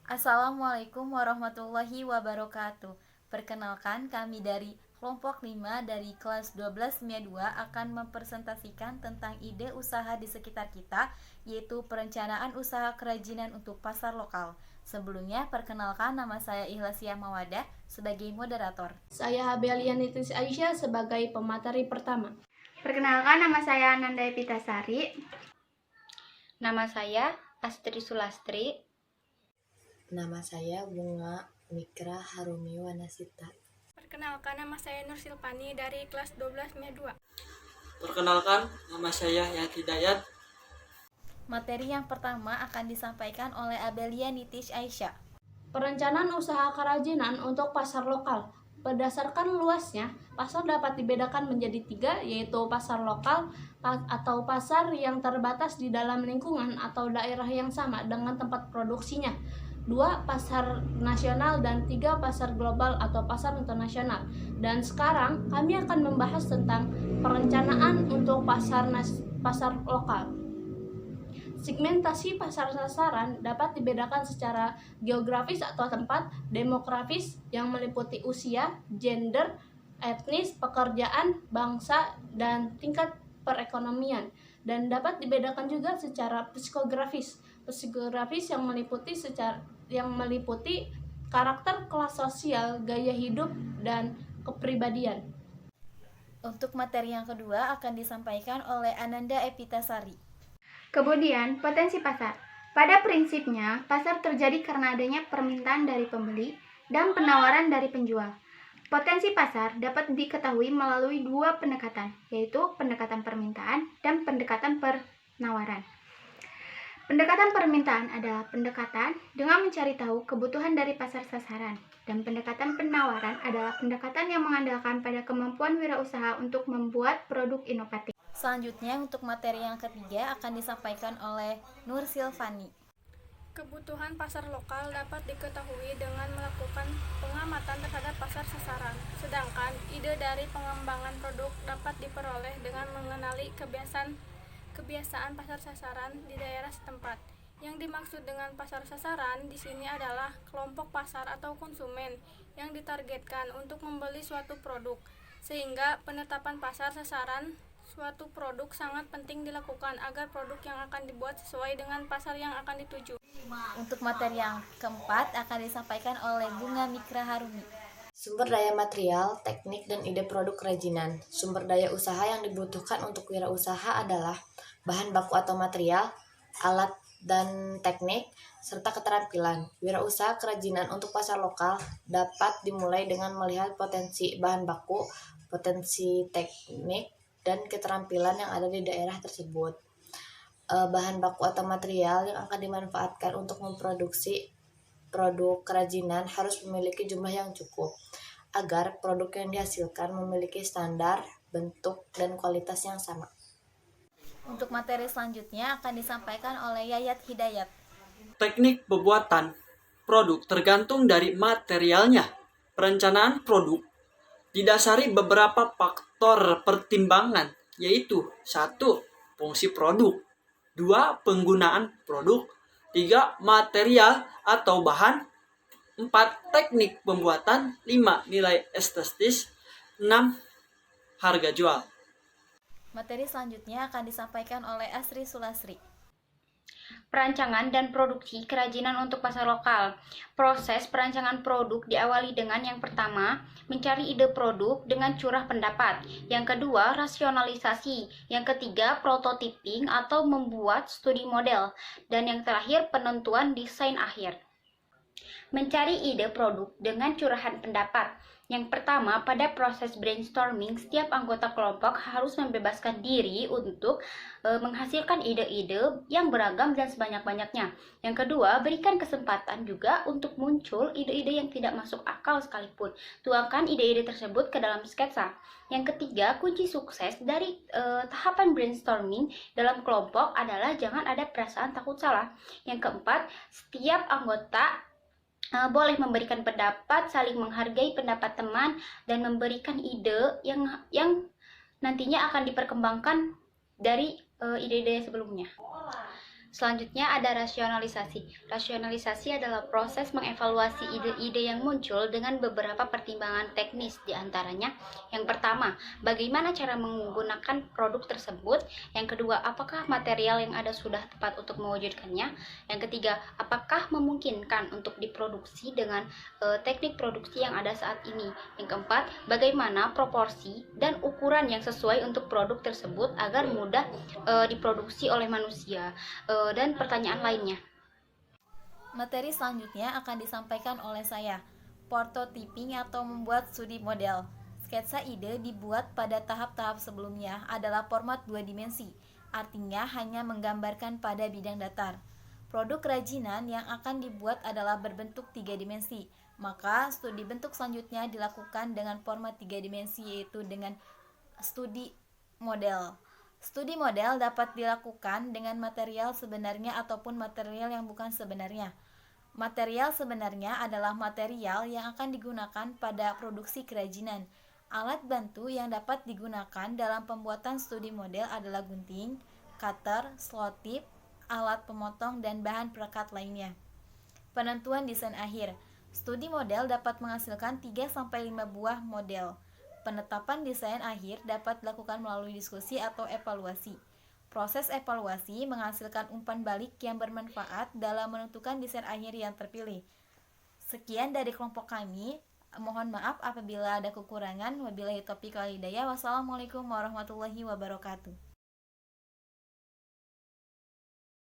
Assalamualaikum warahmatullahi wabarakatuh. Perkenalkan, kami dari kelompok 5 dari kelas 12 MIA 2 akan mempresentasikan tentang ide usaha di sekitar kita, yaitu perencanaan usaha kerajinan untuk pasar lokal. Sebelumnya, perkenalkan, nama saya Ihlasia Mawadah sebagai moderator. Saya Habelia Nitis Aisyah sebagai pemateri pertama. Perkenalkan, nama saya Ananda Epitasari. Nama saya Astri Sulastri. Nama saya Bunga Mikra Harumi Wanasita. Perkenalkan, nama saya Nur Silpani dari kelas 12 MIA 2. Perkenalkan, nama saya Yati Dayat. Materi yang pertama akan disampaikan oleh Abelia Nitis Aisyah. Perencanaan usaha kerajinan untuk pasar lokal. Berdasarkan luasnya, pasar dapat dibedakan menjadi 3, yaitu pasar lokal atau pasar yang terbatas di dalam lingkungan atau daerah yang sama dengan tempat produksinya. 2. Pasar nasional, dan 3. Pasar global atau pasar internasional. Dan sekarang kami akan membahas tentang perencanaan untuk pasar lokal. Segmentasi pasar sasaran dapat dibedakan secara geografis atau tempat, demografis yang meliputi usia, gender, etnis, pekerjaan, bangsa, dan tingkat perekonomian, dan dapat dibedakan juga secara psikografis yang meliputi karakter, kelas sosial, gaya hidup, dan kepribadian. Untuk materi yang kedua akan disampaikan oleh Ananda Epitasari. Kemudian, potensi pasar. Pada prinsipnya, pasar terjadi karena adanya permintaan dari pembeli dan penawaran dari penjual. Potensi pasar dapat diketahui melalui 2 pendekatan, yaitu pendekatan permintaan dan pendekatan penawaran. Pendekatan permintaan adalah pendekatan dengan mencari tahu kebutuhan dari pasar sasaran, dan pendekatan penawaran adalah pendekatan yang mengandalkan pada kemampuan wirausaha untuk membuat produk inovatif. Selanjutnya, untuk materi yang ketiga akan disampaikan oleh Nur Silvani. Kebutuhan pasar lokal dapat diketahui dengan melakukan pengamatan terhadap pasar sasaran, sedangkan ide dari pengembangan produk dapat diperoleh dengan mengenali kebiasaan pasar sasaran di daerah setempat. Yang dimaksud dengan pasar sasaran di sini adalah kelompok pasar atau konsumen yang ditargetkan untuk membeli suatu produk, sehingga penetapan pasar sasaran suatu produk sangat penting dilakukan agar produk yang akan dibuat sesuai dengan pasar yang akan dituju. Untuk materi yang keempat akan disampaikan oleh Bunga Mikra Harumi. Sumber daya material, teknik, dan ide produk kerajinan. Sumber daya usaha yang dibutuhkan untuk wirausaha adalah bahan baku atau material, alat dan teknik, serta keterampilan. Wirausaha kerajinan untuk pasar lokal dapat dimulai dengan melihat potensi bahan baku, potensi teknik, dan keterampilan yang ada di daerah tersebut. Bahan baku atau material yang akan dimanfaatkan untuk memproduksi produk kerajinan harus memiliki jumlah yang cukup agar produk yang dihasilkan memiliki standar, bentuk, dan kualitas yang sama. Untuk materi selanjutnya akan disampaikan oleh Yayat Hidayat. Teknik pembuatan produk tergantung dari materialnya. Perencanaan produk didasari beberapa faktor pertimbangan, yaitu 1. Fungsi produk, 2. Penggunaan produk, 3. Material atau bahan, 4. Teknik pembuatan, 5. Nilai estetis, 6. Harga jual. Materi selanjutnya akan disampaikan oleh Astri Sulastri. Perancangan dan produksi kerajinan untuk pasar lokal. Proses perancangan produk diawali dengan yang pertama, mencari ide produk dengan curah pendapat. Yang kedua, rasionalisasi. Yang ketiga, prototyping atau membuat studi model. Dan yang terakhir, penentuan desain akhir. Mencari ide produk dengan curahan pendapat. Yang pertama, pada proses brainstorming, setiap anggota kelompok harus membebaskan diri untuk menghasilkan ide-ide yang beragam dan sebanyak-banyaknya. Yang kedua, berikan kesempatan juga untuk muncul ide-ide yang tidak masuk akal sekalipun. Tuangkan ide-ide tersebut ke dalam sketsa. Yang ketiga, kunci sukses dari tahapan brainstorming dalam kelompok adalah jangan ada perasaan takut salah. Yang keempat, setiap anggota boleh memberikan pendapat, saling menghargai pendapat teman, dan memberikan ide yang nantinya akan diperkembangkan dari ide-ide sebelumnya. Selanjutnya ada rasionalisasi. Rasionalisasi adalah proses mengevaluasi ide-ide yang muncul dengan beberapa pertimbangan teknis, di antaranya yang pertama, bagaimana cara menggunakan produk tersebut. Yang kedua, apakah material yang ada sudah tepat untuk mewujudkannya. Yang ketiga, apakah memungkinkan untuk diproduksi dengan teknik produksi yang ada saat ini. Yang keempat, bagaimana proporsi dan ukuran yang sesuai untuk produk tersebut agar mudah diproduksi oleh manusia. Dan pertanyaan lainnya. Materi selanjutnya akan disampaikan oleh saya. Prototyping atau membuat studi model. Sketsa ide dibuat pada tahap-tahap sebelumnya adalah format 2 dimensi, artinya hanya menggambarkan pada bidang datar. Produk kerajinan yang akan dibuat adalah berbentuk 3 dimensi, maka studi bentuk selanjutnya dilakukan dengan format 3 dimensi, yaitu dengan studi model. Studi model dapat dilakukan dengan material sebenarnya ataupun material yang bukan sebenarnya. Material sebenarnya adalah material yang akan digunakan pada produksi kerajinan. Alat bantu yang dapat digunakan dalam pembuatan studi model adalah gunting, cutter, slot tip, alat pemotong, dan bahan perekat lainnya. Penentuan desain akhir. Studi model dapat menghasilkan 3-5 buah model. Penetapan desain akhir dapat dilakukan melalui diskusi atau evaluasi. Proses evaluasi menghasilkan umpan balik yang bermanfaat dalam menentukan desain akhir yang terpilih. Sekian dari kelompok kami. Mohon maaf apabila ada kekurangan. Wabillahi taufiq wal hidayah. Wassalamualaikum warahmatullahi wabarakatuh.